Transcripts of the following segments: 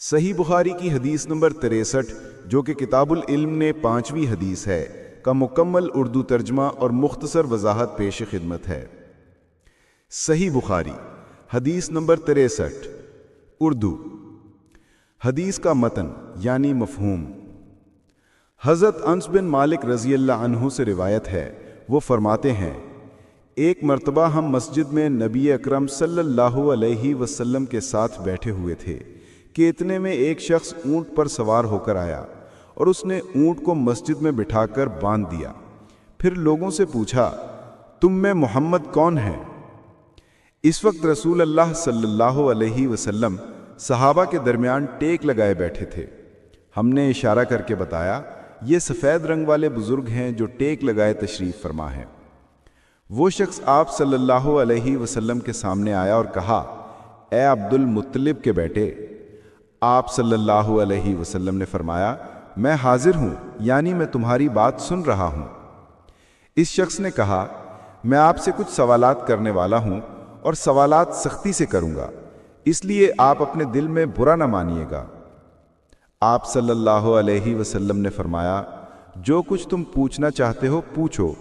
صحیح بخاری کی حدیث نمبر 63، جو کہ کتاب العلم نے 5ویں حدیث ہے، کا مکمل اردو ترجمہ اور مختصر وضاحت پیش خدمت ہے۔ صحیح بخاری حدیث نمبر 63 اردو۔ حدیث کا متن یعنی مفہوم۔ حضرت انس بن مالک رضی اللہ عنہ سے روایت ہے، وہ فرماتے ہیں، ایک مرتبہ ہم مسجد میں نبی اکرم صلی اللہ علیہ وسلم کے ساتھ بیٹھے ہوئے تھے کہ اتنے میں ایک شخص اونٹ پر سوار ہو کر آیا اور اس نے اونٹ کو مسجد میں بٹھا کر باندھ دیا۔ پھر لوگوں سے پوچھا، تم میں محمد کون ہے؟ اس وقت رسول اللہ صلی اللہ علیہ وسلم صحابہ کے درمیان ٹیک لگائے بیٹھے تھے۔ ہم نے اشارہ کر کے بتایا، یہ سفید رنگ والے بزرگ ہیں جو ٹیک لگائے تشریف فرما ہیں۔ وہ شخص آپ صلی اللہ علیہ وسلم کے سامنے آیا اور کہا، اے عبد المطلب کے بیٹے۔ آپ صلی اللہ علیہ وسلم نے فرمایا، میں حاضر ہوں، یعنی میں تمہاری بات سن رہا ہوں۔ اس شخص نے کہا، میں آپ سے کچھ سوالات کرنے والا ہوں اور سوالات سختی سے کروں گا، اس لیے آپ اپنے دل میں برا نہ مانیے گا۔ آپ صلی اللہ علیہ وسلم نے فرمایا، جو کچھ تم پوچھنا چاہتے ہو پوچھو۔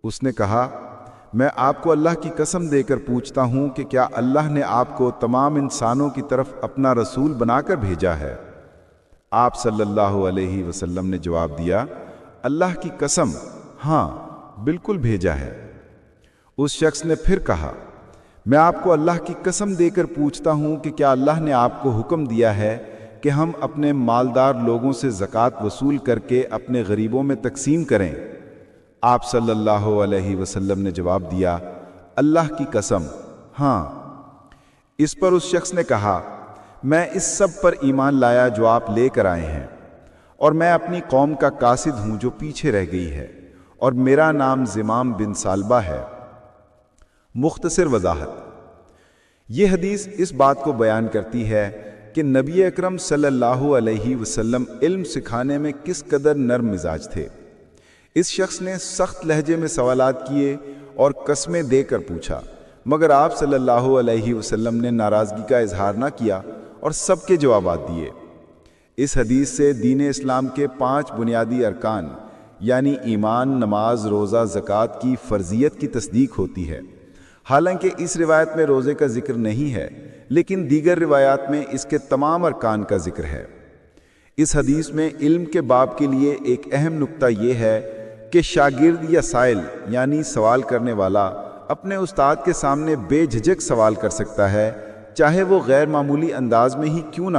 اس نے کہا، میں آپ کو اللہ کی قسم دے کر پوچھتا ہوں کہ کیا اللہ نے آپ کو تمام انسانوں کی طرف اپنا رسول بنا کر بھیجا ہے؟ آپ صلی اللہ علیہ وسلم نے جواب دیا، اللہ کی قسم، ہاں، بالکل بھیجا ہے۔ اس شخص نے پھر کہا، میں آپ کو اللہ کی قسم دے کر پوچھتا ہوں کہ کیا اللہ نے آپ کو حکم دیا ہے کہ ہم اپنے مالدار لوگوں سے زکوٰۃ وصول کر کے اپنے غریبوں میں تقسیم کریں؟ آپ صلی اللہ علیہ وسلم نے جواب دیا، اللہ کی قسم، ہاں۔ اس پر اس شخص نے کہا، میں اس سب پر ایمان لایا جو آپ لے کر آئے ہیں، اور میں اپنی قوم کا قاصد ہوں جو پیچھے رہ گئی ہے، اور میرا نام زمام بن سالبہ ہے۔ مختصر وضاحت۔ یہ حدیث اس بات کو بیان کرتی ہے کہ نبی اکرم صلی اللہ علیہ وسلم علم سکھانے میں کس قدر نرم مزاج تھے۔ اس شخص نے سخت لہجے میں سوالات کیے اور قسمیں دے کر پوچھا، مگر آپ صلی اللہ علیہ وسلم نے ناراضگی کا اظہار نہ کیا اور سب کے جوابات دیے۔ اس حدیث سے دین اسلام کے 5 بنیادی ارکان یعنی ایمان، نماز، روزہ، زکوٰۃ کی فرضیت کی تصدیق ہوتی ہے۔ حالانکہ اس روایت میں روزے کا ذکر نہیں ہے، لیکن دیگر روایات میں اس کے تمام ارکان کا ذکر ہے۔ اس حدیث میں علم کے باب کے لیے ایک اہم نقطہ یہ ہے کہ شاگرد یا سائل یعنی سوال کرنے والا اپنے استاد کے سامنے بے جھجک سوال کر سکتا ہے، چاہے وہ غیر معمولی انداز میں ہی کیوں نہ